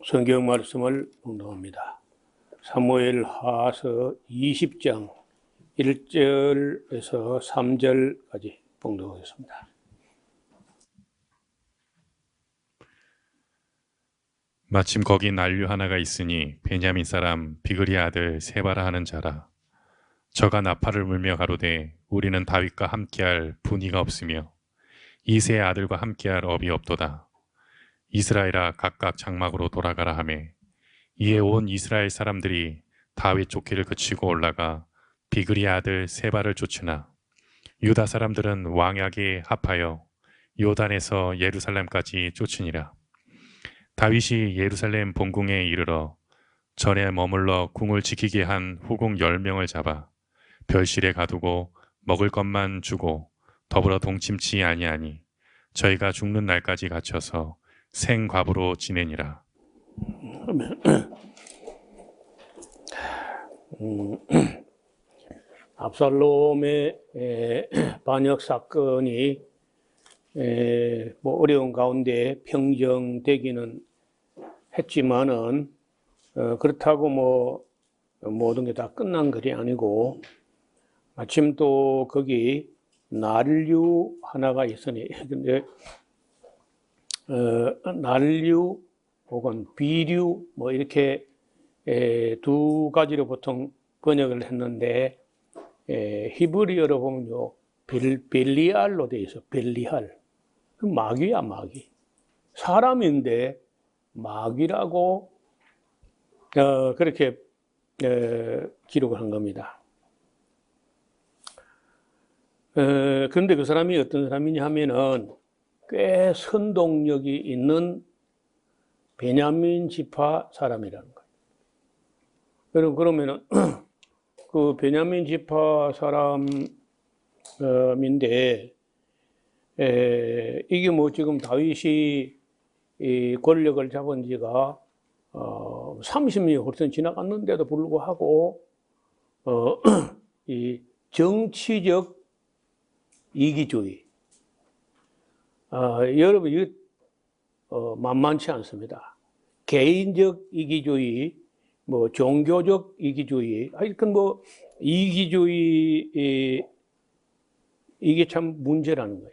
성경 말씀을 봉독합니다. 사무엘 하서 20장 1절에서 3절까지 봉독하겠습니다. 마침 거기 난류 하나가 있으니 베냐민 사람 비그리 아들 세바라 하는 자라. 저가 나팔을 불며 가로되 우리는 다윗과 함께할 분이가 없으며 이새의 아들과 함께할 업이 없도다. 이스라엘아 각각 장막으로 돌아가라 하매 이에 온 이스라엘 사람들이 다윗 쫓기를 그치고 올라가 비그리 아들 세바를 쫓으나 유다 사람들은 왕에게 합하여 요단에서 예루살렘까지 쫓으니라. 다윗이 예루살렘 본궁에 이르러 전에 머물러 궁을 지키게 한 후궁 10명을 잡아 별실에 가두고 먹을 것만 주고 더불어 동침치 아니하니 저희가 죽는 날까지 갇혀서 생과부로 지내니라. 압살롬의 반역 사건이 어려운 가운데 평정되기는 했지만은 그렇다고 모든 게 다 끝난 것이 아니고 마침 또 거기 난류 하나가 있으니 근데 난류 혹은 비류 이렇게 두 가지로 보통 번역을 했는데 히브리어로 보면요 벨리알로 되어 있어. 벨리알 마귀야 마귀. 사람인데 마귀라고 그렇게 기록을 한 겁니다. 그런데 그 사람이 어떤 사람이냐 하면은 꽤 선동력이 있는 베냐민 지파 사람이라는 거예요. 그러면은 그 베냐민 지파 사람인데 이게 지금 다윗이 이 권력을 잡은 지가 30년이 훨씬 지나갔는데도 불구하고 이 정치적 이기주의 여러분 이거 만만치 않습니다. 개인적 이기주의 종교적 이기주의 하여튼 이기주의 이게 참 문제라는 거예요.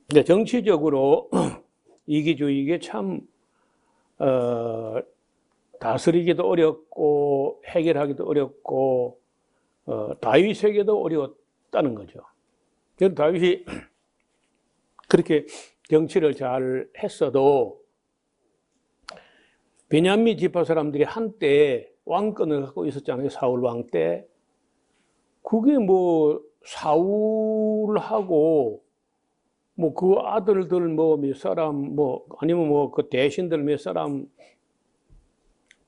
근데 정치적으로 이기주의 이게 참 다스리기도 어렵고 해결하기도 어렵고 다윗에게도 어려웠다는 거죠. 그래서 다윗이 그렇게 정치를 잘 했어도 베냐민 지파 사람들이 한때 왕권을 갖고 있었잖아요. 사울 왕 때. 그게 사울하고 그 아들들 몇 사람 아니면 그 대신들 몇 사람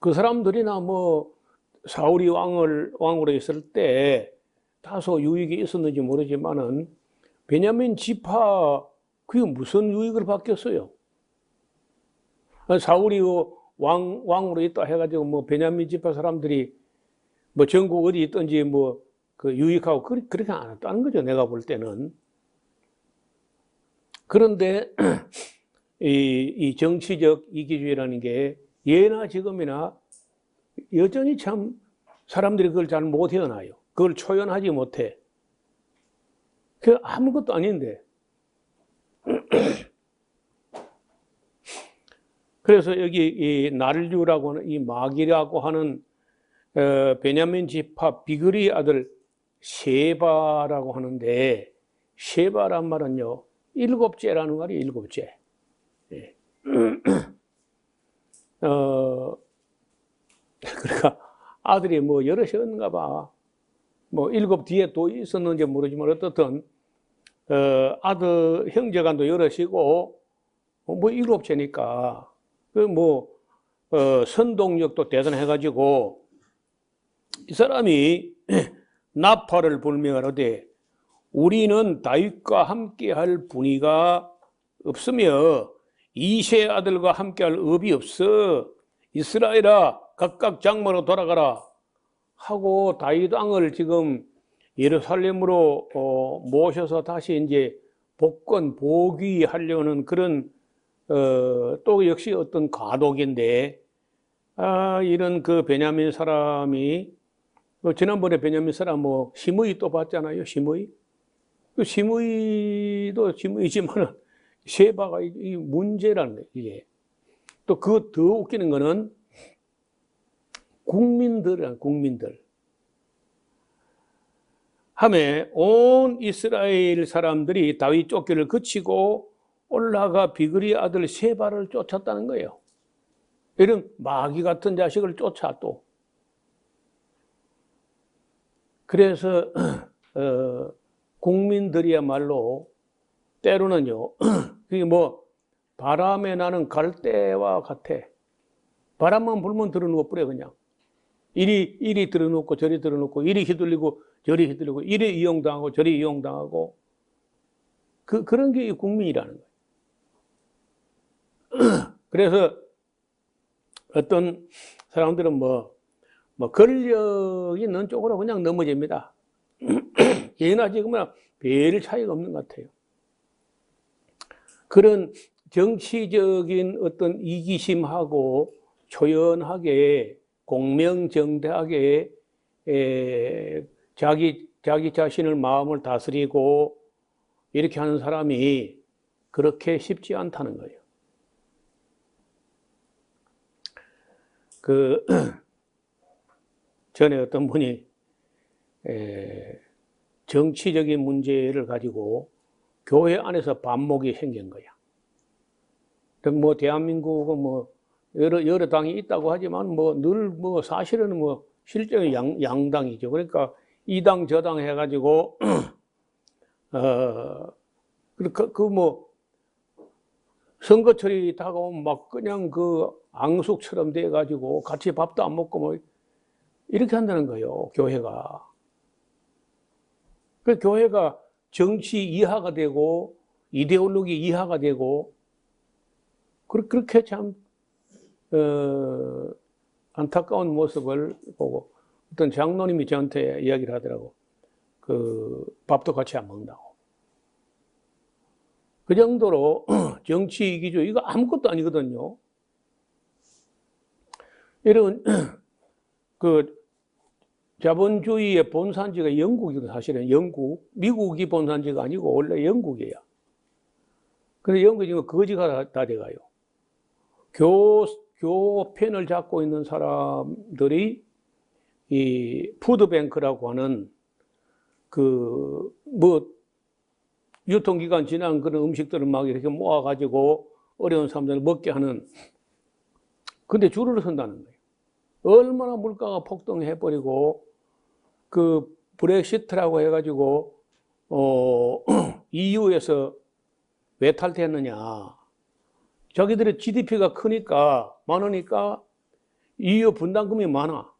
그 사람들이나 사울이 왕으로 있을 때 다소 유익이 있었는지 모르지만은 베냐민 지파 그게 무슨 유익을 받겠어요? 사울이 왕으로 있다 해가지고 베냐민 지파 사람들이 전국 어디 있든지 그 유익하고 그렇게 안 했다는 거죠. 내가 볼 때는. 그런데 이 정치적 이기주의라는 게 예나 지금이나 여전히 참 사람들이 그걸 잘 못 헤어나요. 그걸 초연하지 못해. 그 아무것도 아닌데. 그래서 여기 이 난류라고 하는 이 마귀라고 하는 베냐민 지파 비그리 아들 세바라고 하는데 세바란 말은요 7째라는 말이 7째. 예. 그러니까 아들이 여럿이었는가 봐. 7 뒤에 또 있었는지 모르지만 어떻든 아들 형제간도 여럿이고 7째니까 선동력도 대단해가지고 이 사람이 나팔을 불며 가로되 우리는 다윗과 함께할 분이가 없으며 이새의 아들과 함께할 업이 없어. 이스라엘아 각각 장막으로 돌아가라 하고 다윗 왕을 지금 예루살렘으로 모셔서 다시 이제 복귀하려는 그런 또 역시 어떤 가독인데, 이런 그 베냐민 사람이, 지난번에 베냐민 사람 뭐, 시므이 또 봤잖아요, 시므이. 그 시므이도 시므이지만은, 쉐바가 이 문제라는 거예요, 이게. 또 그 더 웃기는 거는, 국민들. 함에 온 이스라엘 사람들이 다윗 쫓기를 그치고 올라가 비그리 아들 쉐바를 쫓았다는 거예요. 이런 마귀 같은 자식을 쫓아 또. 그래서 국민들이야말로 때로는요, 그게 뭐 바람에 나는 갈대와 같아. 바람만 불면 들어누워 버려 그냥. 이리 들어놓고 저리 들어놓고 이리 휘둘리고 저리 휘둘리고 이리 이용당하고 저리 이용당하고 그런 게 국민이라는 거예요. 그래서 어떤 사람들은 뭐 권력 있는 쪽으로 그냥 넘어집니다. 예나 지금은 별 차이가 없는 것 같아요. 그런 정치적인 어떤 이기심하고 초연하게 공명정대하게 자기 자신을 마음을 다스리고 이렇게 하는 사람이 그렇게 쉽지 않다는 거예요. 그 전에 어떤 분이 정치적인 문제를 가지고 교회 안에서 반목이 생긴 거야. 뭐 대한민국은 뭐 여러 당이 있다고 하지만 뭐 늘 사실은 실제로 양당이죠. 그러니까 이 당 저 당 해가지고 선거철이 다가오면 막 그냥 그 앙숙처럼 돼가지고 같이 밥도 안 먹고 뭐 이렇게 한다는 거예요, 교회가. 그 교회가 정치 이하가 되고 이데올로기 이하가 되고 그렇게 참 안타까운 모습을 보고 어떤 장로님이 저한테 이야기를 하더라고. 그 밥도 같이 안 먹는다고. 그 정도로 정치 이기주의 이거 아무것도 아니거든요. 이런 그 자본주의의 본산지가 영국이거든. 사실은 미국이 본산지가 아니고 원래 영국이에요. 근데 영국이 지금 거지가 다 돼가요. 교편을 잡고 있는 사람들이 이 푸드뱅크라고 하는 유통기간 지난 그런 음식들을 막 이렇게 모아가지고 어려운 사람들을 먹게 하는, 근데 줄을 선다는 거예요. 얼마나 물가가 폭등해버리고, 그 브렉시트라고 해가지고, EU에서 왜 탈퇴했느냐. 자기들의 GDP가 크니까, 많으니까 EU 분담금이 많아.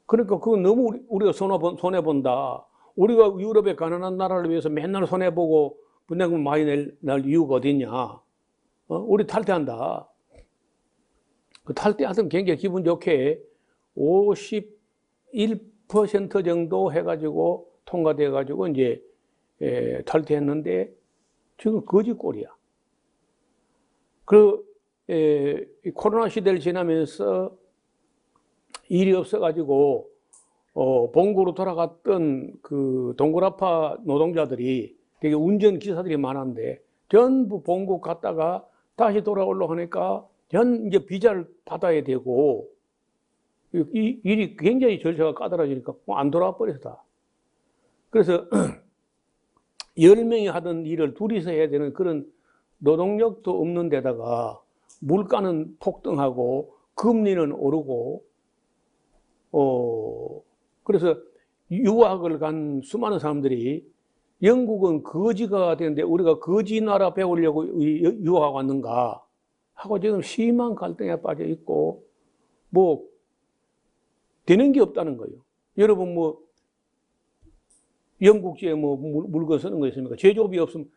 그러니까 그거 너무 우리가 손해본다. 우리가 유럽의 가난한 나라를 위해서 맨날 손해보고 분담금 많이 낼 이유가 어딨냐. 우리 탈퇴한다. 그 탈퇴하던 굉장히 기분 좋게 51% 정도 해가지고 통과돼가지고 이제 탈퇴했는데 지금 거지꼴이야. 코로나 시대를 지나면서 일이 없어가지고 본국으로 돌아갔던 그 동굴아파 노동자들이 되게 운전기사들이 많았는데 전부 본국 갔다가 다시 돌아오려고 하니까 이제 비자를 받아야 되고 이 일이 굉장히 절차가 까다로워지니까 안 돌아와 버렸다. 그래서 10명이 하던 일을 둘이서 해야 되는 그런 노동력도 없는 데다가 물가는 폭등하고 금리는 오르고 그래서 유학을 간 수많은 사람들이 영국은 거지가 되는데 우리가 거지 나라 배우려고 유학 왔는가 하고 지금 심한 갈등에 빠져 있고 되는 게 없다는 거예요. 여러분 영국제에 물건 쓰는 거 있습니까? 제조업이 없으면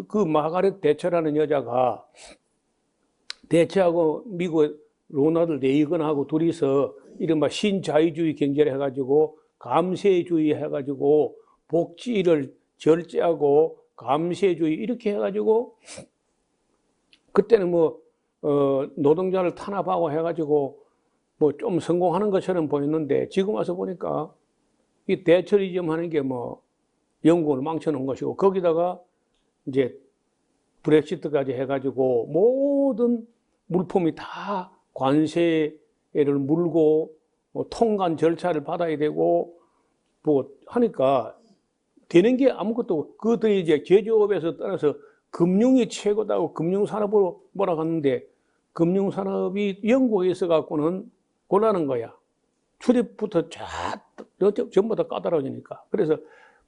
그 마가렛 대처라는 여자가 대처하고 미국 로나드 레이건하고 둘이서 이른바 신자유주의 경제를 해가지고 감세주의 해가지고 복지를 절제하고 감세주의 이렇게 해가지고 그때는 노동자를 탄압하고 해가지고 뭐 좀 성공하는 것처럼 보였는데 지금 와서 보니까 이 대처리즘 하는 게 영국을 망쳐놓은 것이고 거기다가 이제 브렉시트까지 해가지고 모든 물품이 다 관세를 물고 통관 절차를 받아야 되고 하니까 되는 게 아무것도 그것들이 이제 제조업에서 따라서 금융이 최고다고 금융산업으로 몰아갔는데 금융산업이 영국에 있어 갖고는 곤란한 거야. 출입부터 전부 다 까다로워지니까. 그래서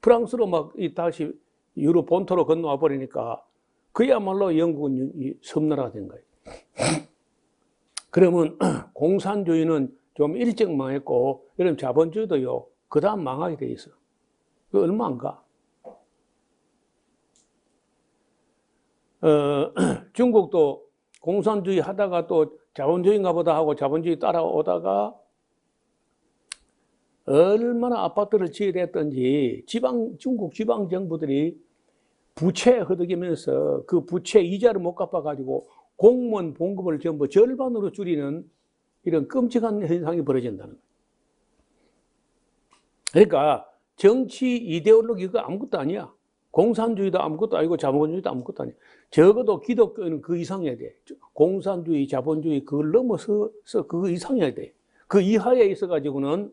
프랑스로 다시 유럽 본토로 건너와 버리니까 그야말로 영국은 섬나라가 된 거예요. 그러면 공산주의는 좀 일찍 망했고, 이런 자본주의도요, 그 다음 망하게 돼 있어. 그 얼마 안 가. 중국도 공산주의 하다가 또 자본주의인가 보다 하고 자본주의 따라오다가 얼마나 아파트를 지어야 됐던지 중국 지방 정부들이 부채 허덕이면서 그 부채 이자를 못 갚아가지고 공무원 봉급을 전부 절반으로 줄이는 이런 끔찍한 현상이 벌어진다는 거예요. 그러니까 정치 이데올로기가 아무것도 아니야. 공산주의도 아무것도 아니고 자본주의도 아무것도 아니야. 적어도 기독교는 그 이상이어야 돼. 공산주의, 자본주의 그걸 넘어서서 그 이상이어야 돼. 그 이하에 있어가지고는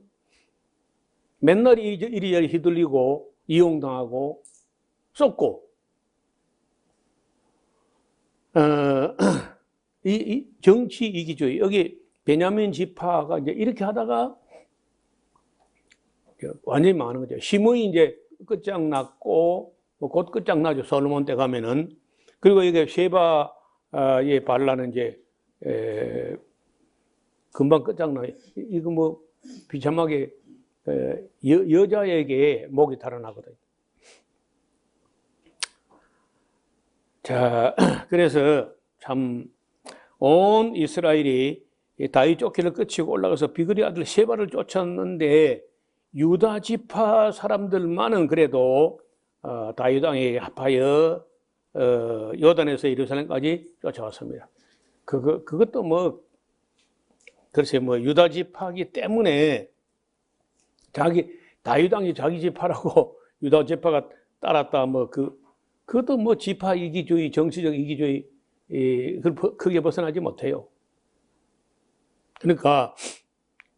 맨날 이리저리 휘둘리고 이용당하고 쏟고 이 정치 이기주의 여기 베냐민 지파가 이제 이렇게 하다가 완전히 망하는 거죠. 힘의 이제 끝장났고 곧 끝장나죠. 솔로몬 때 가면은. 그리고 이게 쉐바의 반란은 이제 금방 끝장나요. 이거 비참하게 여자에게 목이 달아나거든요. 자, 그래서 참 온 이스라엘이 다윗 쫓기를 끝이고 올라가서 비그리 아들 쉐바를 쫓았는데 유다 지파 사람들만은 그래도 다윗 왕에게 합하여 요단에서 예루살렘까지 쫓아왔습니다. 그것도 글쎄 유다 지파기 때문에 다윗 왕이 자기 지파라고 유다 지파가 따랐다 그것도 지파 이기주의, 정치적 이기주의 크게 벗어나지 못해요. 그러니까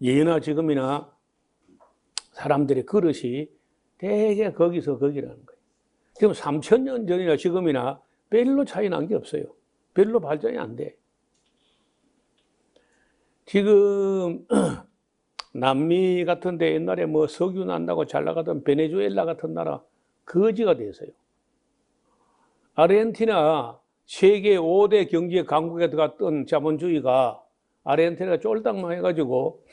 예나 지금이나 사람들의 그릇이 되게 거기서 거기라는 거예요. 지금 3000년 전이나 지금이나 별로 차이 난 게 없어요. 별로 발전이 안 돼. 지금 남미 같은 데 옛날에 석유 난다고 잘 나가던 베네수엘라 같은 나라 거지가 됐어요. 아르헨티나 세계 5대 경제 강국에 들어갔던 자본주의가 아르헨티나가 쫄딱 망해가지고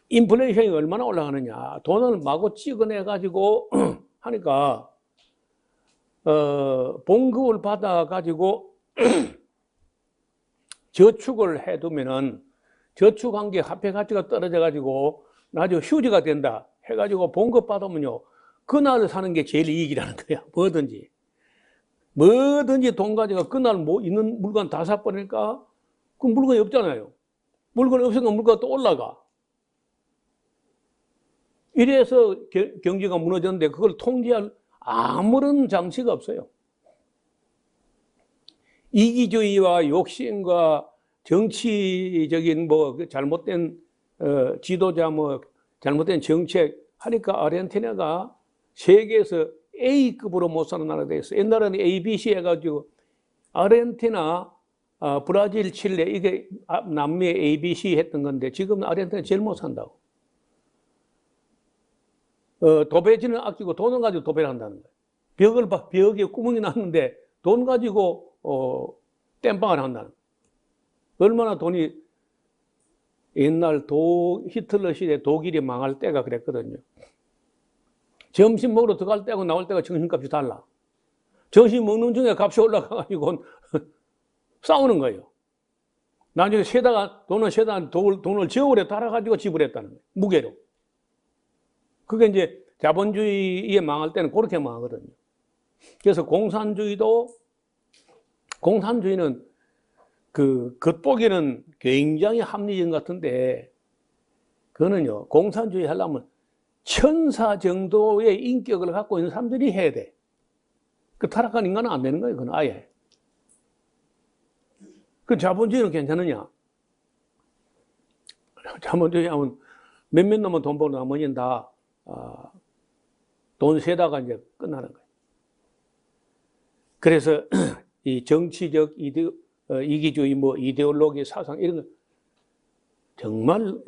인플레이션이 얼마나 올라가느냐. 돈을 마구 찍어내가지고 하니까 봉급을 받아가지고 저축을 해두면은 저축한 게 화폐 가치가 떨어져가지고 나중에 휴지가 된다 해가지고 봉급 받으면요 그날 사는 게 제일 이익이라는 거야. 뭐든지 돈 가지고 그날 있는 물건 다 사버리니까 그 물건이 없잖아요. 물건이 없으니까 물건이 또 올라가. 이래서 경제가 무너졌는데 그걸 통제할 아무런 장치가 없어요. 이기주의와 욕심과 정치적인 잘못된 지도자 잘못된 정책 하니까 아르헨티나가 세계에서 A급으로 못 사는 나라가 됐어요. 옛날에는 ABC 해가지고 아르헨티나, 브라질, 칠레 이게 남미의 ABC 했던 건데 지금 아르헨티나 제일 못 산다고. 도배지는 아끼고 돈을 가지고 도배를 한다는 거예요. 벽에 구멍이 났는데 돈 가지고 땜빵을 한다는 거예요. 얼마나 돈이 옛날 히틀러 시대 독일이 망할 때가 그랬거든요. 점심 먹으러 들어갈 때하고 나올 때가 점심값이 달라. 점심 먹는 중에 값이 올라가가지고 싸우는 거예요. 나중에 돈을 저울에 달아가지고 지불했다는 거예요. 무게로. 그게 이제 자본주의에 망할 때는 그렇게 망하거든요. 그래서 공산주의도 공산주의는 겉보기는 굉장히 합리적 같은데, 그거는요, 공산주의 하려면 천사 정도의 인격을 갖고 있는 사람들이 해야 돼. 그 타락한 인간은 안 되는 거예요, 그건 아예. 그 자본주의는 괜찮으냐? 자본주의 하면 몇몇 놈은 돈 벌고 나머지는 다, 돈 세다가 이제 끝나는 거예요. 그래서 이 정치적 이기주의, 이데올로기 사상 이런 거 정말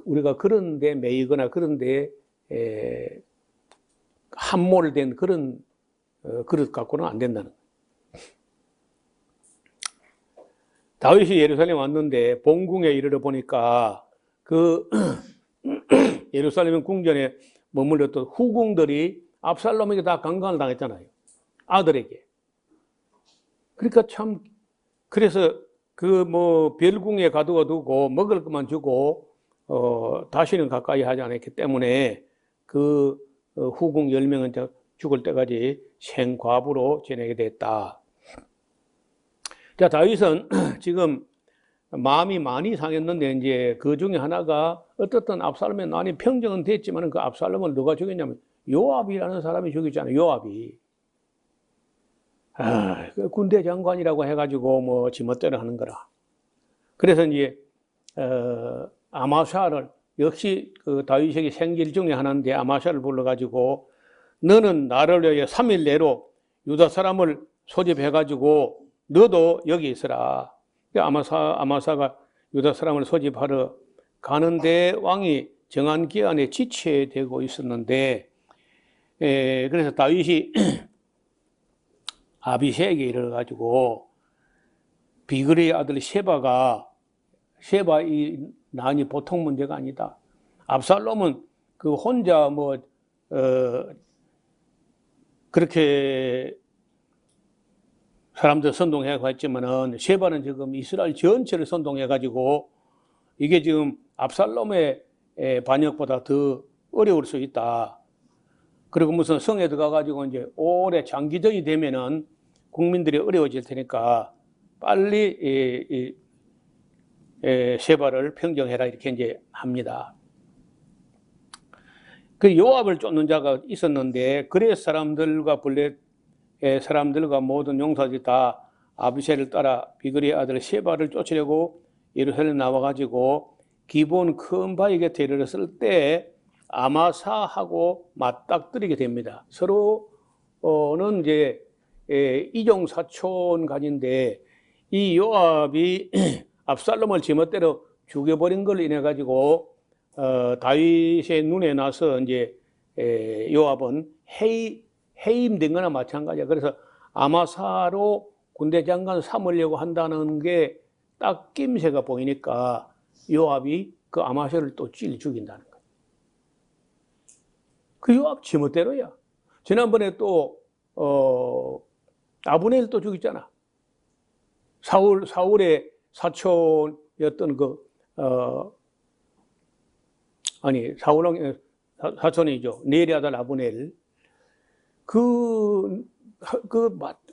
우리가 그런 데 매이거나 그런 데 함몰된 그런 그릇 갖고는 안 된다는 거예요. 다윗이 예루살렘 왔는데 본궁에 이르러 보니까 그 예루살렘 궁전에 머물렀던 후궁들이 압살롬에게 다 강간을 당했잖아요. 아들에게. 그러니까 참, 그래서 별궁에 가두어두고 먹을 것만 주고, 다시는 가까이 하지 않았기 때문에 후궁 10명은 죽을 때까지 생과부로 지내게 됐다. 자, 다윗은 지금 마음이 많이 상했는데, 이제 그 중에 하나가 어떻든 압살롬의 난이 평정은 됐지만 그 압살롬을 누가 죽였냐면 요압이라는 사람이 죽였잖아요. 요압이. 그 군대 장관이라고 해가지고 지멋대로 하는 거라. 그래서 이제 아마샤를 역시 그 다윗에게 생길 중에 하나인데 아마샤를 불러가지고 너는 나를 위해 3일 내로 유다 사람을 소집해가지고 너도 여기 있으라. 아마사가 유다 사람을 소집하러 가는데 왕이 정한 기한에 지체되고 있었는데, 그래서 다윗이 아비새에게 이르러가지고 비그리의 아들 셰바 이 난이 보통 문제가 아니다. 압살롬은 그 혼자 그렇게 사람들 선동해가지고 했지만은 셰바는 지금 이스라엘 전체를 선동해가지고 이게 지금 압살롬의 반역보다 더 어려울 수 있다. 그리고 무슨 성에 들어가가지고 이제 오래 장기전이 되면은 국민들이 어려워질 테니까 빨리 셰바를 평정해라 이렇게 이제 합니다. 그 요압을 쫓는 자가 있었는데 그레스 사람들과 블렛 사람들과 모든 용사들이 다 아비새를 따라 비그리의 아들 셰바를 쫓으려고 예루살렘 나와가지고 기본 큰 바위 곁에 이르렀을 때 아마사하고 맞닥뜨리게 됩니다. 서로는 이제 이종사촌 간인데 이 요압이 압살롬을 지멋대로 죽여버린 걸로 인해 가지고 다윗의 눈에 나서 이제 요압은 해임된 거나 마찬가지야. 그래서 아마사로 군대 장관 삼으려고 한다는 게 딱 낌새가 보이니까 요압이 그 아마사를 또 찔 죽인다는 거야. 그 요압 지멋대로야. 지난번에 또 아브넬 또 죽였잖아. 사울의 사촌이었던 사울 사촌이죠. 네리 아들 아브넬.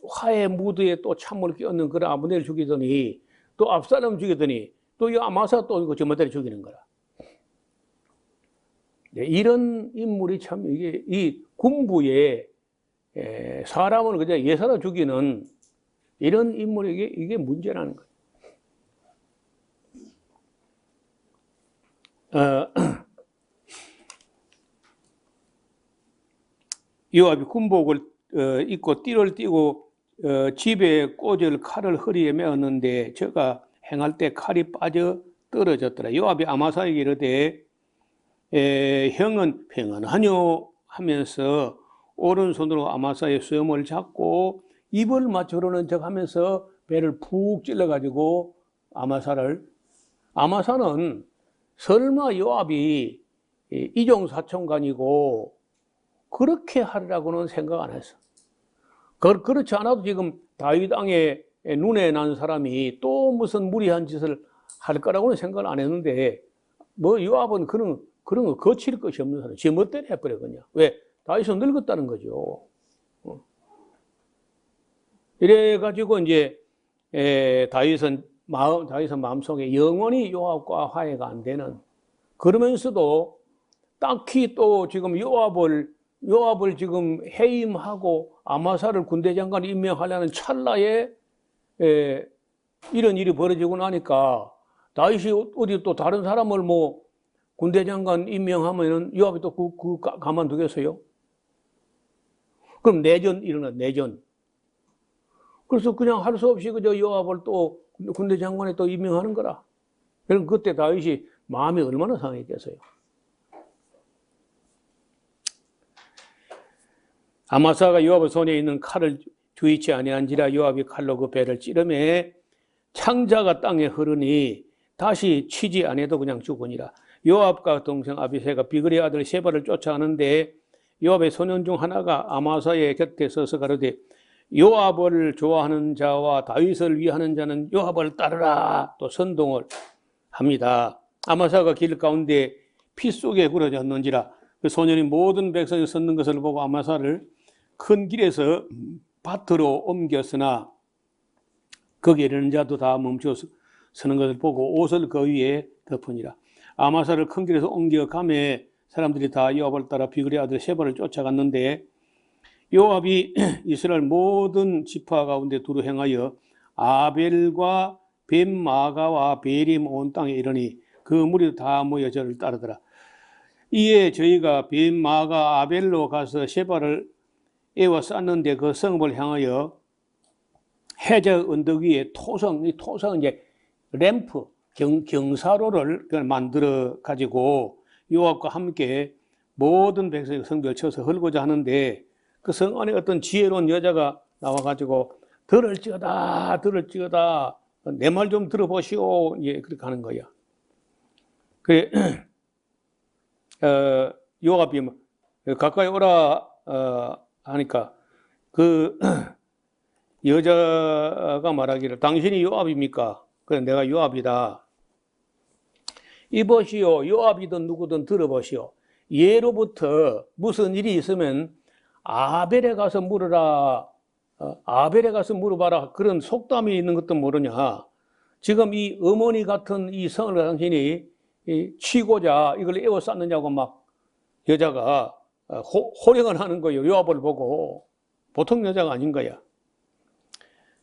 화해 무드에 또 찬물을 끼얹는 그런 아브넬 죽이더니 또 압살롬 죽이더니 또 이 아마사 또 이거 저마다리 죽이는 거라. 네, 이런 인물이 참 이게 이 군부에 사람을 그냥 예사로 죽이는 이런 인물에게 이게 문제라는 거예요. 요압이 군복을 입고 띠를 띠고 집에 꽂을 칼을 허리에 메었는데 저가 행할 때 칼이 빠져 떨어졌더라. 요압이 아마사에게 이르되 형은 평안하뇨 하면서 오른손으로 아마사의 수염을 잡고 입을 맞추려는 척 하면서 배를 푹 찔러가지고 아마사는 설마 요압이 이종사촌간이고 그렇게 하리라고는 생각 안 했어. 그렇지 않아도 지금 다윗 왕의 눈에 난 사람이 또 무슨 무리한 짓을 할 거라고는 생각을 안 했는데 요압은 그런 거 거칠 것이 없는 사람, 지 멋대로 해버려 그냥. 왜? 다윗은 늙었다는 거죠. 이래가지고 이제 다윗은 마음속에 영원히 요압과 화해가 안 되는, 그러면서도 딱히 또 지금 요압을 지금 해임하고 아마사를 군대장관 임명하려는 찰나에 이런 일이 벌어지고 나니까 다윗이 어디 또 다른 사람을 뭐 군대장관 임명하면은 요압이 또 가만두겠어요? 그럼 일어나, 내전. 그래서 그냥 할 수 없이 그저 요압을 또 군대장관에 또 임명하는 거라. 그럼 그때 다윗이 마음이 얼마나 상했겠어요? 아마사가 요압의 손에 있는 칼을 주의치 아니한지라 요압이 칼로 그 배를 찌르매 창자가 땅에 흐르니 다시 치지 아니해도 그냥 죽으니라. 요압과 동생 아비새가 비그리 아들 세바를 쫓아가는데 요압의 소년 중 하나가 아마사의 곁에 서서 가로되 요압을 좋아하는 자와 다윗을 위하는 자는 요압을 따르라 또 선동을 합니다. 아마사가 길 가운데 피 속에 굴어졌는지라. 그 소년이 모든 백성이 섰는 것을 보고 아마사를 큰 길에서 밭으로 옮겼으나 거기에 이르는 자도 다 멈추어 서는 것을 보고 옷을 그 위에 덮으니라. 아마사를 큰 길에서 옮겨가매 사람들이 다 요압을 따라 비그리 아들 세바를 쫓아갔는데 요압이 이스라엘 모든 지파 가운데 두루 행하여 아벨과 벳마가와 베림 온 땅에 이르니 그 무리도 다 모여 저를 따르더라. 이에 저희가 벳마가 아벨로 가서 세바를 에워 쌌는데 그 성읍을 향하여 해적 언덕 위에 이 토성 이제 램프 경사로를 만들어 가지고 요압과 함께 모든 백성이 성벽을 쳐서 헐고자 하는데 그 성 안에 어떤 지혜로운 여자가 나와 가지고 들을지어다 내 말 좀 들어보시오. 예, 그렇게 하는 거야. 그래 요압이 가까이 오라 하니까 그 여자가 말하기를 당신이 요압입니까? 그래 내가 요압이다. 이보시오. 요압이든 누구든 들어보시오. 예로부터 무슨 일이 있으면 아벨에 가서 물어라. 아벨에 가서 물어봐라. 그런 속담이 있는 것도 모르냐. 지금 이 어머니 같은 이 성을 당신이 치고자 이걸 에워쌌느냐고 막 여자가 호령을 하는 거예요. 요압을 보고. 보통 여자가 아닌 거야.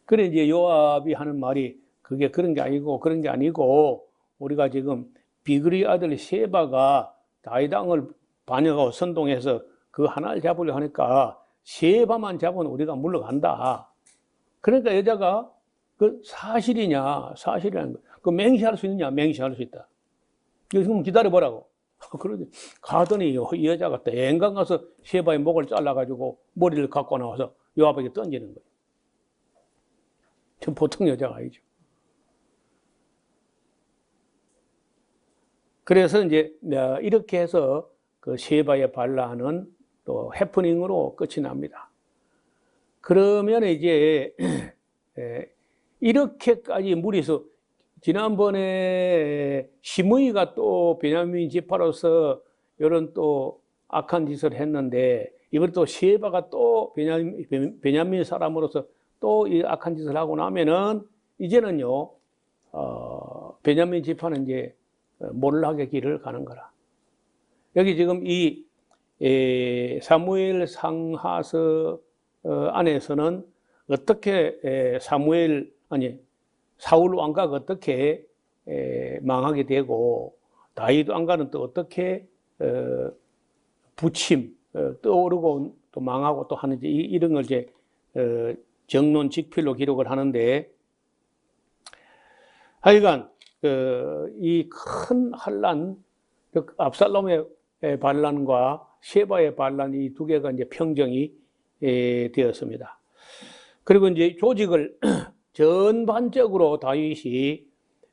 그래 이제 요압이 하는 말이 그게 그런 게 아니고 우리가 지금 비그리 아들 세바가 다윗 왕을 반역하고 선동해서 그 하나를 잡으려 하니까 세바만 잡으면 우리가 물러간다. 그러니까 여자가 그 사실이라는 거. 그 맹시할 수 있느냐? 맹시할 수 있다. 지금 기다려보라고. 그러지. 가더니 이 여자가 땡강 가서 세바의 목을 잘라가지고 머리를 갖고 나와서 요압에게 던지는 거예요. 저 보통 여자가 아니죠. 그래서 이제 이렇게 해서 그 세바의 반란은 또 해프닝으로 끝이 납니다. 그러면 이제 이렇게까지 무리해서 지난번에 시므이가 또 베냐민 지파로서 이런 또 악한 짓을 했는데 이번에 또 세바가 또 베냐민 사람으로서 또 이 악한 짓을 하고 나면은 이제는요 베냐민 지파는 이제 몰락의 길을 가는 거라. 여기 지금 이 사무엘 상하서 안에서는 어떻게 사울 왕가가 어떻게 망하게 되고 다윗 왕가는 또 어떻게 떠오르고 또 망하고 또 하는지 이런 걸 이제 정론 직필로 기록을 하는데 하여간 이 큰 환란, 압살롬의 반란과 세바의 반란 이 두 개가 이제 평정이 되었습니다. 그리고 이제 조직을 전반적으로 다윗이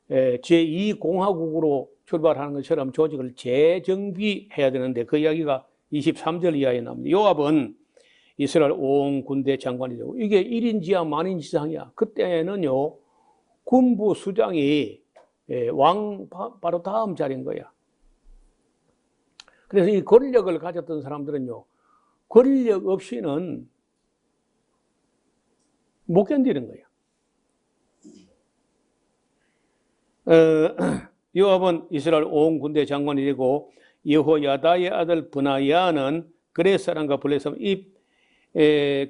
제2공화국으로 출발하는 것처럼 조직을 재정비해야 되는데 그 이야기가 23절 이하에 나옵니다. 요압은 이스라엘 온 군대 장관이 되고 이게 1인지하 만인지상이야. 그때는요 군부 수장이 왕 바로 다음 자리인 거야. 그래서 이 권력을 가졌던 사람들은요 권력 없이는 못 견디는 거야. 요압은 이스라엘 온 군대 장관이 되고 여호야다의 아들 브나야는 그렛 사람과 블렛 사람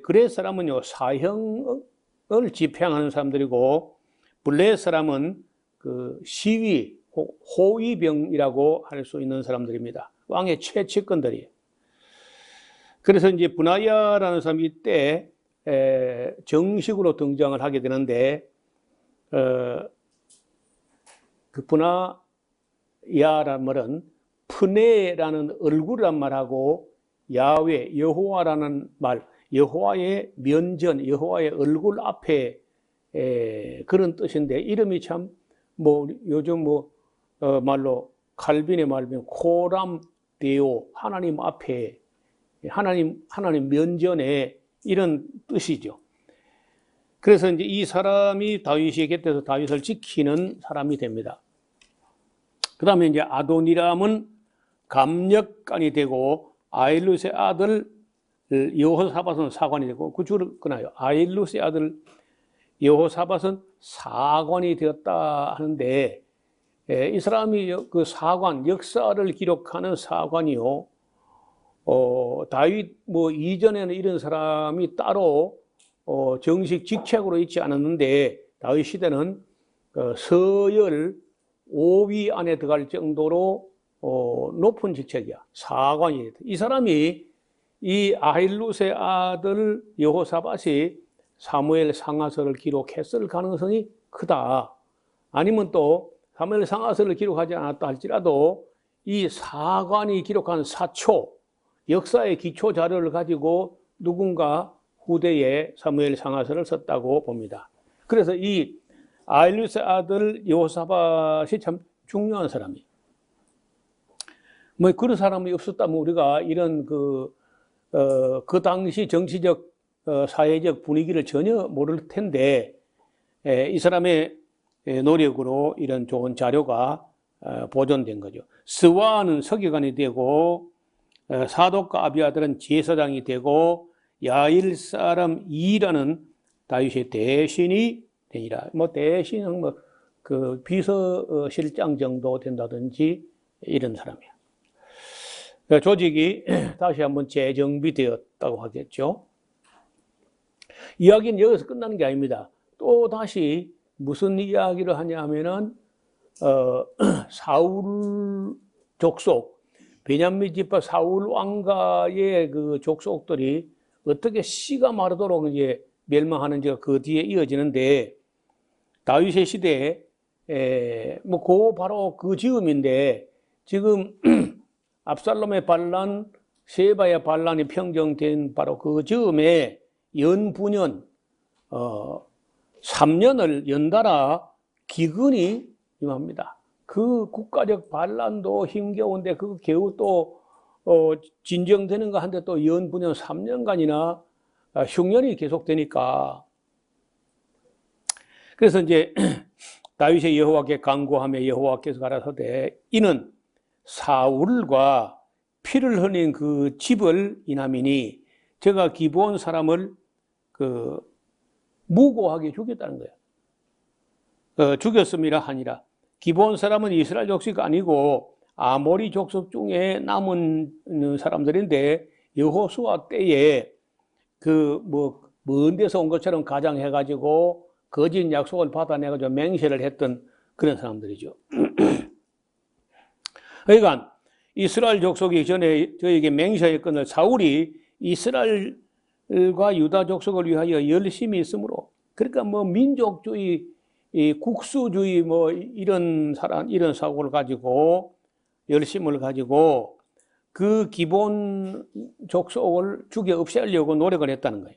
그렛 사람은요 사형을 집행하는 사람들이고 블렛 사람은 그 시위 호위병이라고 할 수 있는 사람들입니다. 왕의 최측근들이에요. 그래서 이제 브나야라는 사람이 이때 정식으로 등장을 하게 되는데 그 브나야라는 말은 프네라는 얼굴이란 말하고 야훼 여호와라는 말, 여호와의 면전, 여호와의 얼굴 앞에 그런 뜻인데 이름이 참 뭐 요즘 말로 칼빈의 말면 코람 데오 하나님 앞에 하나님 면전에 이런 뜻이죠. 그래서 이제 이 사람이 다윗의 곁에서 다윗을 지키는 사람이 됩니다. 그 다음에 이제 아도니람은 감력관이 되고 아일룻의 아들 여호사밧은 사관이 되고 그 줄을 끊어요. 아일룻의 아들 여호사밧은 사관이 되었다 하는데 이 사람이 그 사관 역사를 기록하는 사관이요. 다윗 이전에는 이런 사람이 따로 정식 직책으로 있지 않았는데 다윗 시대는 서열 5위 안에 들어갈 정도로 높은 직책이야. 사관이. 이 사람이 이 아힐룻의 아들 여호사밧이 사무엘 상하서를 기록했을 가능성이 크다. 아니면 또 사무엘 상하서를 기록하지 않았다 할지라도 이 사관이 기록한 사초, 역사의 기초 자료를 가지고 누군가 후대에 사무엘 상하서를 썼다고 봅니다. 그래서 이 아힐룻의 아들 여호사밧이 참 중요한 사람이에요. 그런 사람이 없었다면 우리가 이런 그 당시 정치적, 사회적 분위기를 전혀 모를 텐데, 이 사람의 노력으로 이런 좋은 자료가 보존된 거죠. 스와는 서기관이 되고, 사독과 아비아들은 제사장이 되고, 야일 사람 이라는 다윗의 대신이 되니라. 대신은 그 비서실장 정도 된다든지 이런 사람이야. 조직이 다시 한번 재정비되었다고 하겠죠. 이야기는 여기서 끝나는 게 아닙니다. 또 다시 무슨 이야기를 하냐 하면은 사울 족속, 베냐민 지파 사울 왕가의 그 족속들이 어떻게 씨가 마르도록 이제 멸망하는지가 그 뒤에 이어지는데 다윗의 시대에 바로 그 즈음인데 지금 압살롬의 반란, 세바의 반란이 평정된 바로 그 즈음에 연분연 3년을 연달아 기근이 임합니다. 그 국가적 반란도 힘겨운데 그 겨우 또 진정되는가 한데 또 연분연 3년간이나 흉년이 계속되니까 그래서 이제 다윗의 여호와께 간구하며 여호와께서 가라사대 이는 사울과 피를 흘린 그 집을 인함이니 제가 기브온 사람을 무고하게 죽였다는 거예요. 죽였음이라 하니라. 기브온 사람은 이스라엘 족속이 아니고 아모리 족속 중에 남은 사람들인데 여호수아 때에 먼 데서 온 것처럼 가장해가지고 거짓 약속을 받아내가지고 맹세를 했던 그런 사람들이죠. 그러니까 이스라엘 족속이 전에 저에게 맹세했거늘 사울이 이스라엘과 유다 족속을 위하여 열심히 있으므로 그러니까 민족주의, 국수주의 이런 사고를 가지고 열심을 가지고 그 기본 족속을 죽여 없애려고 노력을 했다는 거예요.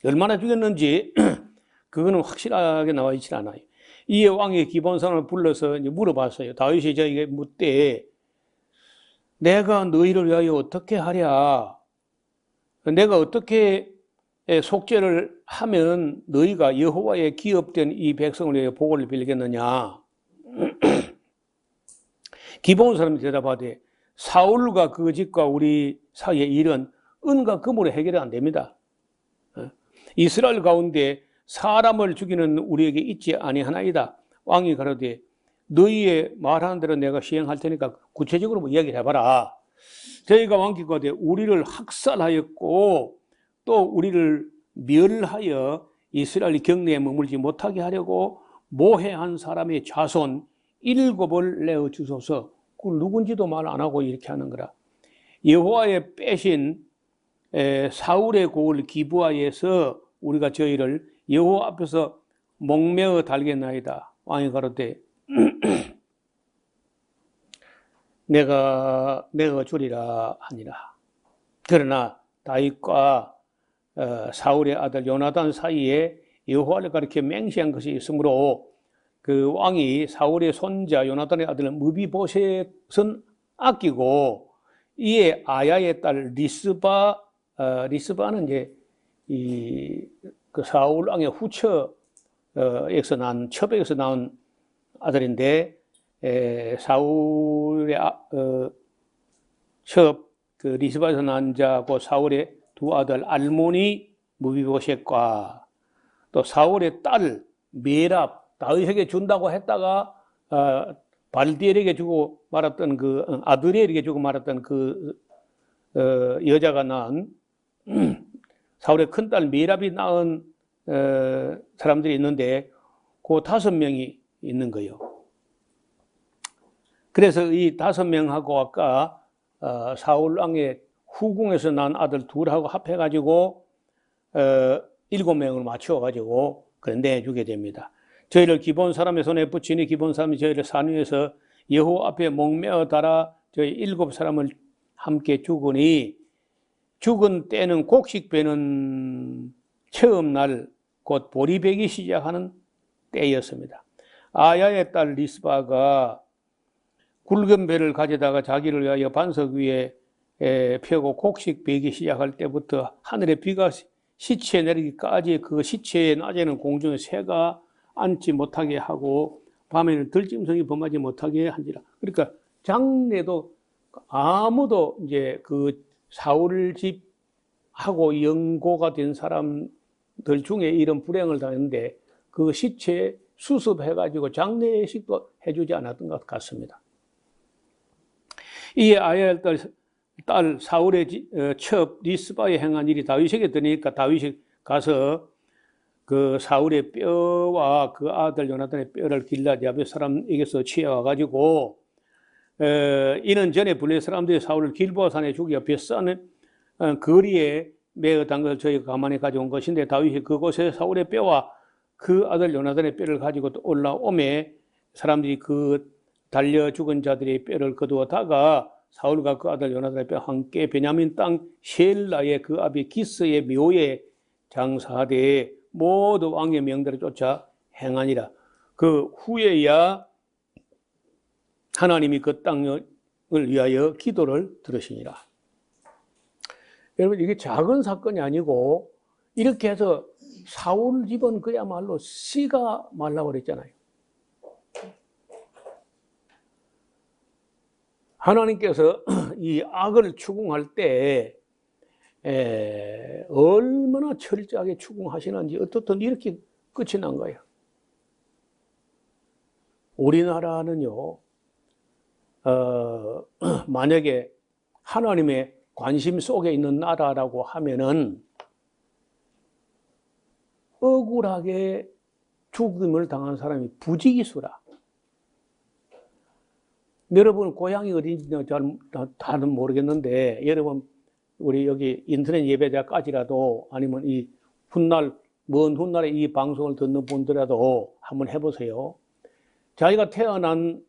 얼마나 죽였는지 그거는 확실하게 나와 있지 않아요. 이에 왕이 기본 사람을 불러서 이제 물어봤어요. 다윗이 저에게 묻되 내가 너희를 위하여 어떻게 하랴? 내가 어떻게 속죄를 하면 너희가 여호와의 기업된 이 백성을 위하여 복을 빌겠느냐? 기본 사람이 대답하되 사울과 그 집과 우리 사이의 일은 은과 금으로 해결이 안 됩니다. 이스라엘 가운데 사람을 죽이는 우리에게 있지 아니하나이다. 왕이 가로되 너희의 말하는 대로 내가 시행할 테니까 구체적으로 뭐 이야기를 해봐라. 저희가 왕기권에 우리를 학살하였고 또 우리를 멸하여 이스라엘 경내에 머물지 못하게 하려고 모해한 사람의 자손 7을 내어 주소서. 그 누군지도 말 안 하고 이렇게 하는 거라. 여호와의 빼신 사울의 고을 기브아에서 우리가 저희를 여호와 앞에서 목매어 달겠나이다. 왕이 가로되 내가 주리라 하니라. 그러나 다윗과 사울의 아들 요나단 사이에 여호와를 가리켜 맹세한 것이 있으므로 그 왕이 사울의 손자 요나단의 아들 무비보셋은 아끼고 이에 아야의 딸 리스바는 이제 그 사울 왕의 후처에서 난 첩에서 나온 아들인데 사울의 첩 그 리스바에서 난 자고 사울의 두 아들 알모니 무비보셋과 또 사울의 딸 메랍 다윗에게 준다고 했다가 발디엘에게 주고 말았던 그 아드리엘에게 주고 말았던 그 여자가 낳은 사울의 큰딸 메랍이 낳은 사람들이 있는데 그 5명이 있는 거예요. 그래서 이 5명하고 아까 사울 왕의 후궁에서 난 아들 둘하고 합해가지고 7명을 맞추어가지고 내주게 됩니다. 저희를 기본 사람의 손에 붙이니 기본 사람이 저희를 산 위에서 여호와 앞에 목매어 달아 저희 7사람을 함께 죽으니 죽은 때는 곡식 베는 처음 날 곧 보리 베기 시작하는 때였습니다. 아야의 딸 리스바가 굵은 배를 가져다가 자기를 위하여 반석 위에 펴고 곡식 베기 시작할 때부터 하늘에 비가 시치에 내리기까지 그 시치의 낮에는 공중에 새가 앉지 못하게 하고 밤에는 들짐승이 범하지 못하게 한지라. 그러니까 장래도 아무도 이제 그 사울 집하고 연고가 된 사람들 중에 이런 불행을 당했는데 그 시체에 수습해가지고 장례식도 해주지 않았던 것 같습니다. 이에 아야의 딸 사울의 첩 리스바에 행한 일이 다윗에게 들으니까 다윗이 가서 그 사울의 뼈와 그 아들 요나단의 뼈를 길앗 야벳 사람에게서 취해와가지고 이는 전에 블레 사람들이 사울을 길보아 산에 죽여 벳산 거리에 매어 단 것을 저희가 가만히 가져온 것인데 다윗이 그곳에 사울의 뼈와 그 아들 요나단의 뼈를 가지고 올라오매 사람들이 그 달려 죽은 자들의 뼈를 거두었다가 사울과 그 아들 요나단의 뼈 함께 베냐민 땅 셀라의 그 아비 기스의 묘에 장사하되 모두 왕의 명대로 쫓아 행하니라. 그 후에야 하나님이 그 땅을 위하여 기도를 들으시니라. 여러분 이게 작은 사건이 아니고 이렇게 해서 사울 집은 그야말로 씨가 말라버렸잖아요. 하나님께서 이 악을 추궁할 때 얼마나 철저하게 추궁하시는지 어떻든 이렇게 끝이 난 거예요. 우리나라는요, 만약에 하나님의 관심 속에 있는 나라라고 하면은 억울하게 죽음을 당한 사람이 부지기수라. 여러분 고향이 어딘지 다는 모르겠는데 여러분 우리 여기 인터넷 예배자까지라도 아니면 이 훗날 먼 훗날에 이 방송을 듣는 분들이라도 한번 해보세요. 자기가 태어난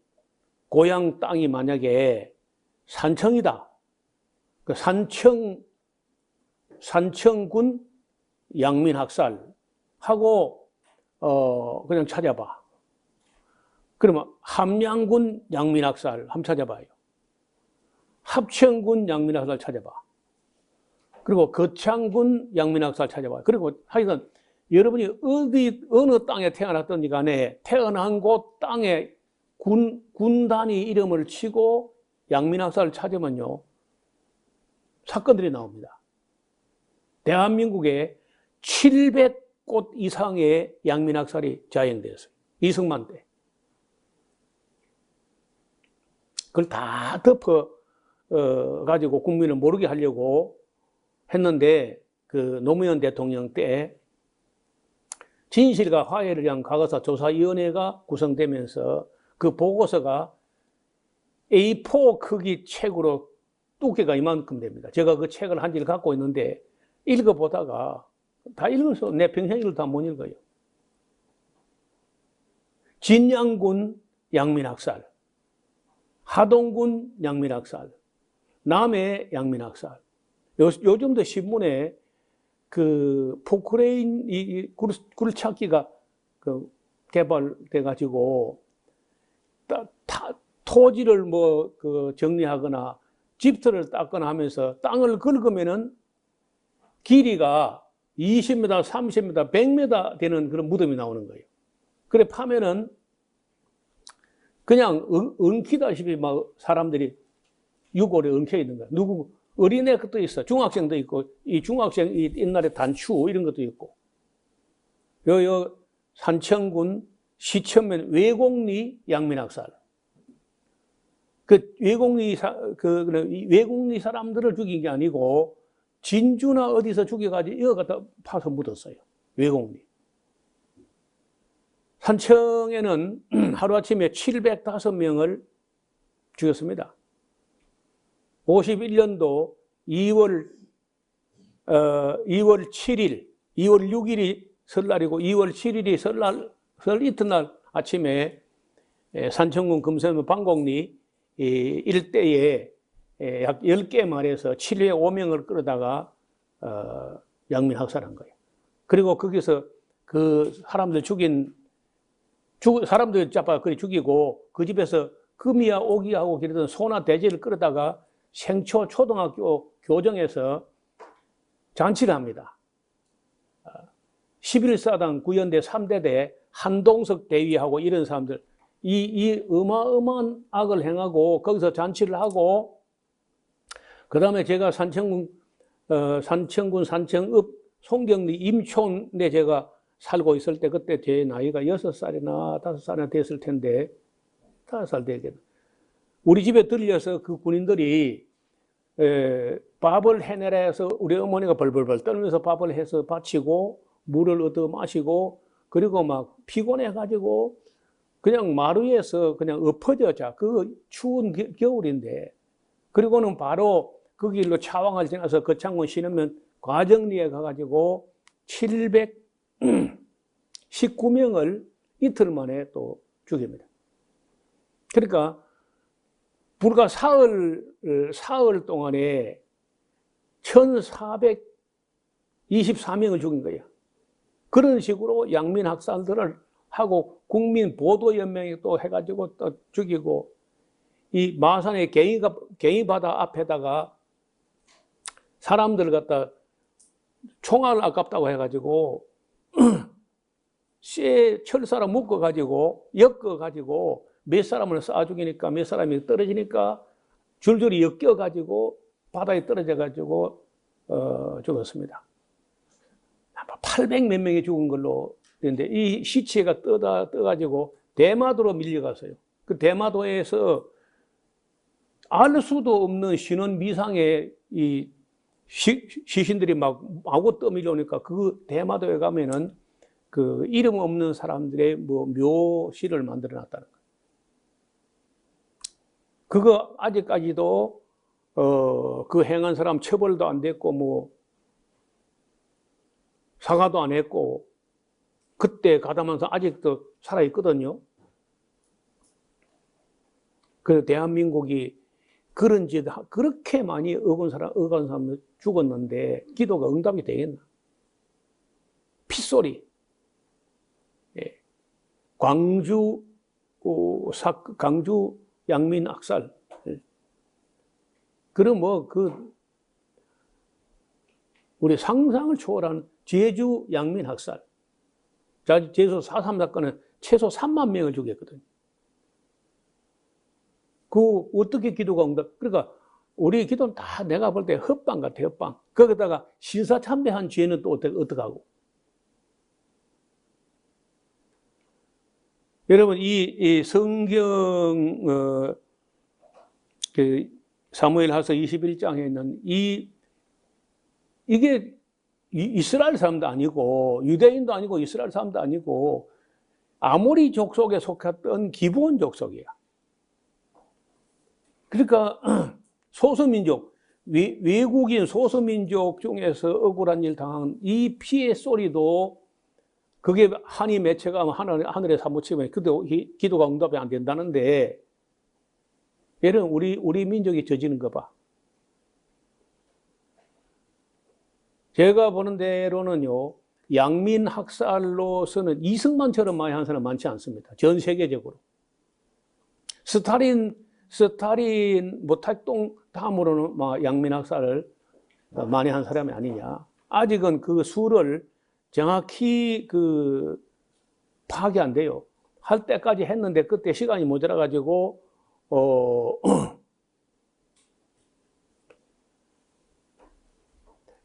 고향 땅이 만약에 산청이다. 그 산청군 양민학살하고 그냥 찾아봐. 그러면 함양군 양민학살 한번 찾아봐요. 합천군 양민학살 찾아봐. 그리고 거창군 양민학살 찾아봐요. 그리고 하여간 여러분이 어느 땅에 태어났든지 간에 태어난 곳 땅에 군단위 이름을 치고 양민학살을 찾으면요. 사건들이 나옵니다. 대한민국에 700곳 이상의 양민학살이 자행되었어요. 이승만 때. 그걸 다 덮어 가지고 국민을 모르게 하려고 했는데 그 노무현 대통령 때 진실과 화해를 위한 과거사 조사위원회가 구성되면서 그 보고서가 A4 크기 책으로 두께가 이만큼 됩니다. 제가 그 책을 한 지를 갖고 있는데 읽어보다가 다 읽어서 내 평생을 다 못 읽어요. 진양군 양민학살, 하동군 양민학살, 남해 양민학살. 요즘도 신문에 그 포크레인 굴착기가 그 개발돼 가지고 토지를 뭐 그 정리하거나 집터를 닦거나 하면서 땅을 긁으면은 길이가 20m, 30m, 100m 되는 그런 무덤이 나오는 거예요. 그래 파면은 그냥 엉키다시피 막 사람들이 유골에 엉켜 있는 거야. 누구 어린애 것도 있어. 중학생도 있고 이 중학생 이 옛날에 단추 이런 것도 있고. 요 산청군 시천면 외곡리 양민학살. 그 외곡리 사람들을 죽인 게 아니고 진주나 어디서 죽여가지고 이거 갖다 파서 묻었어요. 외곡리. 산청에는 하루아침에 705명을 죽였습니다. 51년도 2월 7일, 2월 6일이 설날이고 2월 7일이 설 이튿날 아침에 산청군 금세면 방곡리 일대에 약 10개 말에서 7회 5명을 끌어다가 양민학살한 거예요. 그리고 거기서 그 사람들 사람들 잡아 그리 죽이고 그 집에서 금이야 오기하고 그러던 소나 돼지를 끌어다가 생초 초등학교 교정에서 잔치를 합니다. 11사단 구연대 3대대 한동석 대위하고 이런 사람들 이 어마어마한 악을 행하고 거기서 잔치를 하고 그 다음에 제가 산청군 산청읍 송경리 임촌에 제가 살고 있을 때 그때 제 나이가 6살이나 5살이나 됐을 텐데 5살 되겠네. 우리 집에 들려서 그 군인들이 밥을 해내라 해서 우리 어머니가 벌벌벌 떨면서 밥을 해서 바치고 물을 얻어 마시고 그리고 막 피곤해 가지고 그냥 마루에서 그냥 엎어져 자. 그 추운 겨울인데 그리고는 바로 그 길로 차왕을 지나서 거창군 신으면 과정리에 가가지고 719명을 이틀 만에 또 죽입니다. 그러니까 불과 사흘 동안에 1424명을 죽인 거예요. 그런 식으로 양민학살들을 하고 국민보도연맹이 또 해가지고 또 죽이고 이 마산의 갱이바다 앞에다가 사람들을 갖다 총알 아깝다고 해가지고 쇠 철사로 묶어가지고 엮어가지고 몇 사람을 쏴 죽이니까 몇 사람이 떨어지니까 줄줄이 엮여가지고 바다에 떨어져가지고 죽었습니다. 800 몇 명이 죽은 걸로 되는데 이 시체가 떠가지고 대마도로 밀려갔어요. 그 대마도에서 알 수도 없는 신원 미상의 이 시신들이 막 마구 떠밀려오니까 그 대마도에 가면은 그 이름 없는 사람들의 뭐 묘실을 만들어 놨다는 거예요. 그거 아직까지도 그 행한 사람 처벌도 안 됐고 뭐 사과도 안 했고 그때 가담한 사람 아직도 살아있거든요. 그 대한민국이 그런 짓 그렇게 많이 억운 사람 죽었는데 기도가 응답이 되겠나? 핏소리. 예. 광주 양민 악살. 예. 그럼 뭐 우리 상상을 초월한 제주 양민 학살. 제주 4.3 사건은 최소 3만 명을 죽였거든요. 그 어떻게 기도가 응답? 그러니까 우리 기도는 다 내가 볼 때 헛방 같아, 헛방. 거기다가 신사참배한 죄는 또 어떡하고? 여러분, 이 성경 그 사무엘하서 21장에 있는 이게 이스라엘 사람도 아니고 유대인도 아니고 이스라엘 사람도 아니고 아모리 족속에 속했던 기브온 족속이야. 그러니까 소수민족, 외국인 소수민족 중에서 억울한 일 당한 이 피해 소리도 그게 한이 맺혀가면 하늘에 사무치면 기도가 응답이 안 된다는데 얘는 우리 민족이 저지른 거 봐. 제가 보는 대로는요, 양민 학살로서는 이승만처럼 많이 한 사람 많지 않습니다. 전 세계적으로. 스탈린 탈동 다음으로는 양민 학살을 많이 한 사람이 아니냐. 아직은 그 수를 정확히 파악이 안 돼요. 할 때까지 했는데 그때 시간이 모자라가지고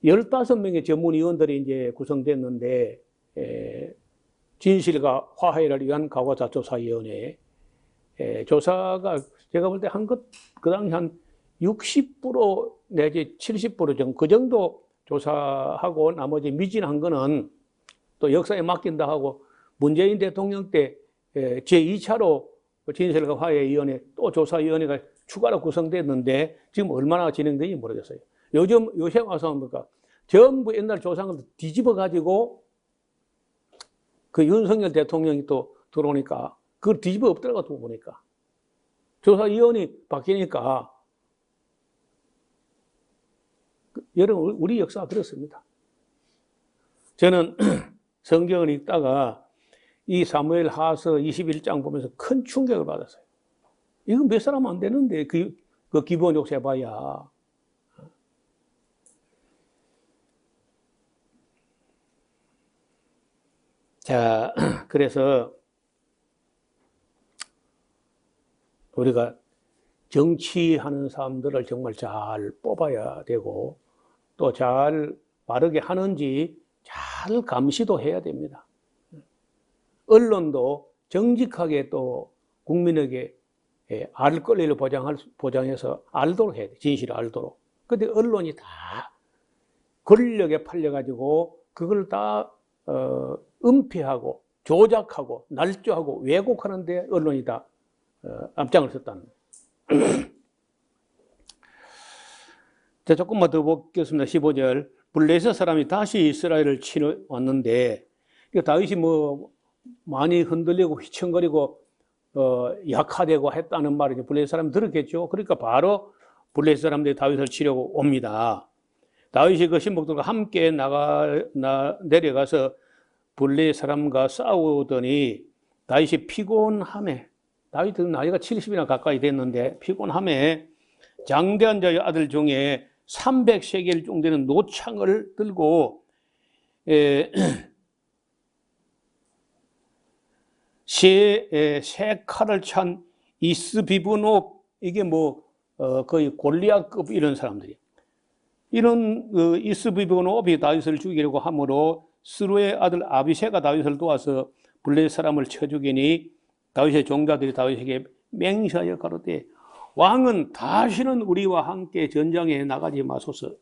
15명의 전문위원들이 이제 구성됐는데, 진실과 화해를 위한 과거사조사위원회, 조사가 제가 볼 때 그 당시 한 60% 내지 70% 정도, 그 정도 조사하고 나머지 미진한 거는 또 역사에 맡긴다 하고 문재인 대통령 때 제2차로 진실과 화해위원회 또 조사위원회가 추가로 구성됐는데 지금 얼마나 진행되는지 모르겠어요. 요새 와서 뭡니까? 전부 옛날 조상을 뒤집어 가지고 그 윤석열 대통령이 또 들어오니까 그걸 뒤집어 엎드려가지고 보니까 조사위원이 바뀌니까 여러분 우리 역사가 그렇습니다. 저는 성경을 읽다가 이 사무엘 하서 21장 보면서 큰 충격을 받았어요. 이건 몇 사람 안 되는데 그 기브온 족속 해봐야. 자, 그래서 우리가 정치하는 사람들을 정말 잘 뽑아야 되고 또 잘 바르게 하는지 잘 감시도 해야 됩니다. 언론도 정직하게 또 국민에게 알 권리를 보장해서 알도록 해야 돼. 진실을 알도록. 근데 언론이 다 권력에 팔려가지고 그걸 다 은폐하고 조작하고 날조하고 왜곡하는데 언론이 다 앞장을 섰다는 거예요. 자, 조금만 더 보겠습니다. 15절. 블레셋 사람이 다시 이스라엘을 치러 왔는데 다윗이 많이 흔들리고 휘청거리고 약화되고 했다는 말을 블레셋 사람이 들었겠죠. 그러니까 바로 블레셋 사람들이 다윗을 치려고 옵니다. 다윗이 그 신복들과 함께 내려가서 블레셋 사람과 싸우더니 다윗이 피곤함에, 다윗은 나이가 70이나 가까이 됐는데 피곤함에 장대한 자의 아들 중에 300세겔 정도 되는 노창을 들고 새 칼을 찬 이스비브노, 이게 거의 골리앗급 이런 사람들이. 이런 이스비브노비 다윗을 죽이려고 하므로 스루의 아들 아비새가 다윗을 도와서 블레셋 사람을 쳐 죽이니 다윗의 종자들이 다윗에게 맹세하여 가로되 왕은 다시는 우리와 함께 전장에 나가지 마소서.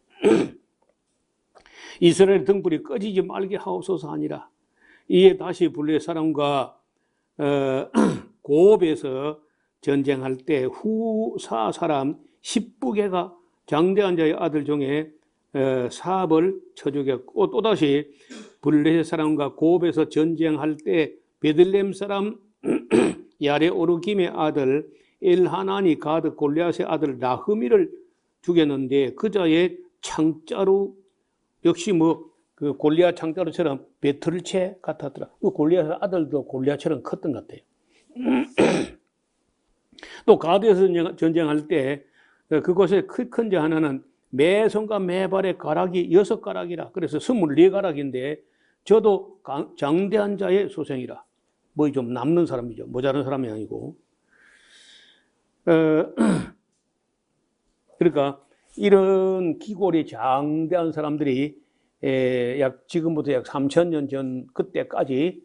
이스라엘 등불이 꺼지지 말게 하옵소서 하니라. 이에 다시 블레셋 사람과 고업에서 전쟁할 때 후사 사람 10부개가 장대한 자의 아들 중에 사압을 쳐 죽였고, 또다시 블레셋 사람과 고업에서 전쟁할 때 베들레헴 사람 야레오르김의 아들 엘하나니 가드 골리앗의 아들 나흐미를 죽였는데 그자의 창자루 역시 그 골리앗 창자루처럼 배틀채 같았더라. 그 골리앗의 아들도 골리앗처럼 컸던 것 같아요. 또 가드에서 전쟁할 때 그곳에 큰 자 하나는 매 손과 매 발의 가락이 6가락이라. 그래서 24가락인데 저도 장대한 자의 소생이라. 좀 남는 사람이죠. 모자란 사람이 아니고. 그러니까 이런 기골이 장대한 사람들이 지금부터 약 3000년 전 그때까지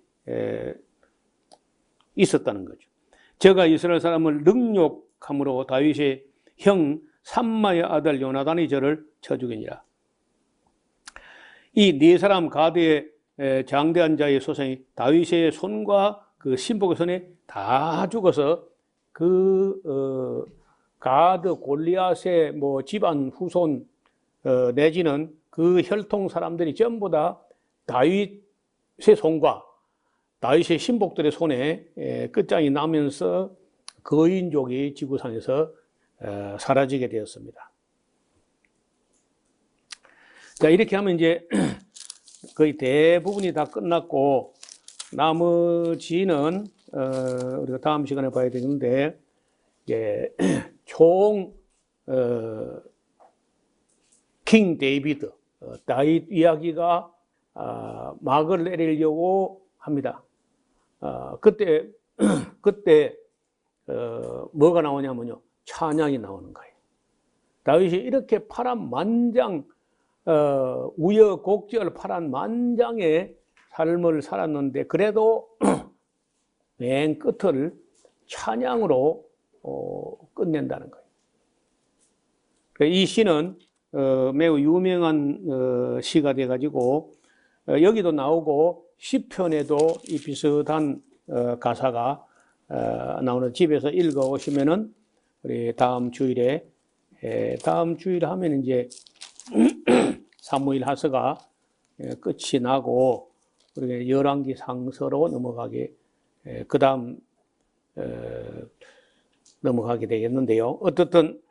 있었다는 거죠. 제가 이스라엘 사람을 능욕함으로 다윗의 형 삼마의 아들 요나단이 저를 쳐 죽이니라. 이 네 사람 가드의 장대한 자의 소생이 다윗의 손과 그 신복의 손에 다 죽어서 가드 골리앗의 뭐 집안 후손 내지는 그 혈통 사람들이 전부 다 다윗의 손과 다윗의 신복들의 손에 끝장이 나면서 거인족이 지구상에서 사라지게 되었습니다. 자, 이렇게 하면 이제 거의 대부분이 다 끝났고, 나머지는 우리가 다음 시간에 봐야 되는데, 총 킹 데이비드, 다윗 이야기가 막을 내리려고 합니다. 그때 뭐가 나오냐면요, 찬양이 나오는 거예요. 다윗이 이렇게 파란만장, 우여곡절 파란만장의 삶을 살았는데, 그래도 맨 끝을 찬양으로 끝낸다는 거예요. 이 시는 매우 유명한 시가 돼가지고 여기도 나오고 시편에도 이 비슷한 가사가 나오는, 집에서 읽어 오시면은 우리 다음 주일에 하면 이제 사무엘 하서가 끝이 나고 우리가 열왕기 상서로 넘어가게, 그 다음 넘어가게 되겠는데요. 어떻든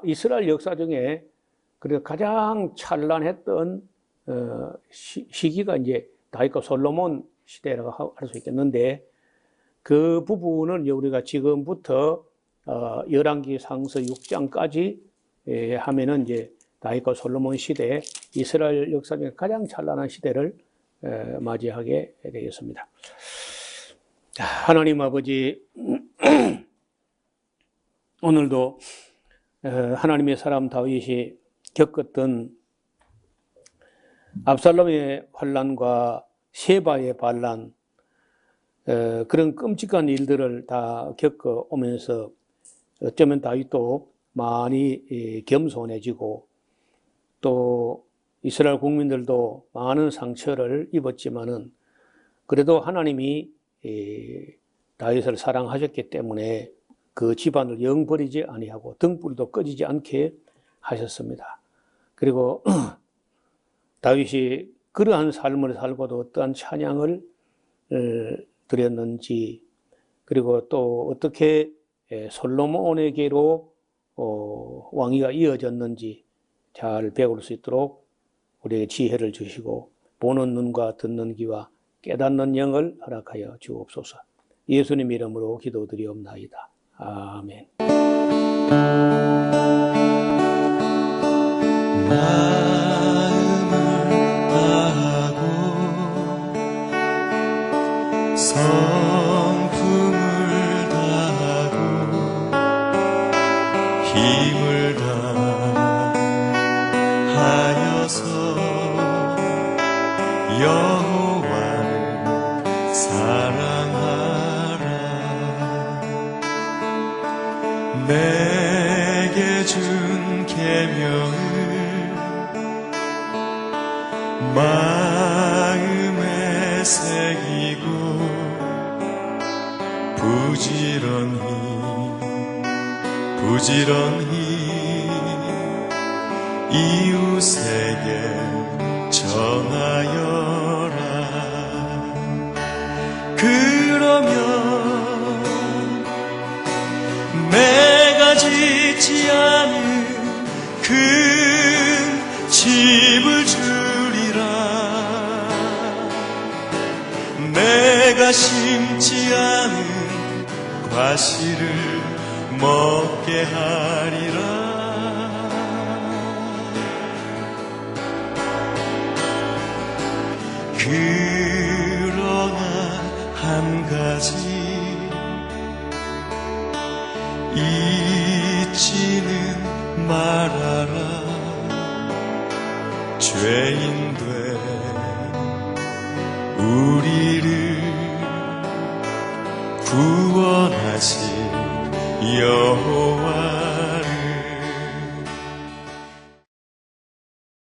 이스라엘 역사 중에 그래서 가장 찬란했던 시기가 이제 다윗과 솔로몬 시대라고 할 수 있겠는데, 그 부분은 우리가 지금부터 열왕기 상서 6장까지 하면은 이제 다윗과 솔로몬 시대, 이스라엘 역사 중에 가장 찬란한 시대를 맞이하게 되겠습니다. 하나님 아버지, 오늘도 하나님의 사람 다윗이 겪었던 압살롬의 환난과 세바의 반란, 그런 끔찍한 일들을 다 겪어오면서 어쩌면 다윗도 많이 겸손해지고, 또 이스라엘 국민들도 많은 상처를 입었지만은 그래도 하나님이 다윗을 사랑하셨기 때문에 그 집안을 영 버리지 아니하고 등불도 꺼지지 않게 하셨습니다. 그리고 다윗이 그러한 삶을 살고도 어떠한 찬양을 드렸는지, 그리고 또 어떻게 솔로몬에게로 왕위가 이어졌는지 잘 배울 수 있도록 우리에게 지혜를 주시고 보는 눈과 듣는 귀와 깨닫는 영을 허락하여 주옵소서. 예수님 이름으로 기도드리옵나이다. 아멘. 마음을 다하고 성품을 다하고 힘을 다하여서 여호와를 사랑하라. 내게 준 계명을 마음에 새기고 부지런히 이웃에게 전하여라. 그러면 내가 짓지 않은 큰 집을 주리라. 내가 심지 않은 과실을 먹게 하리라. 그러나 한 가지 잊지는 말아라. 죄인 된 우리를 구원하신 여호와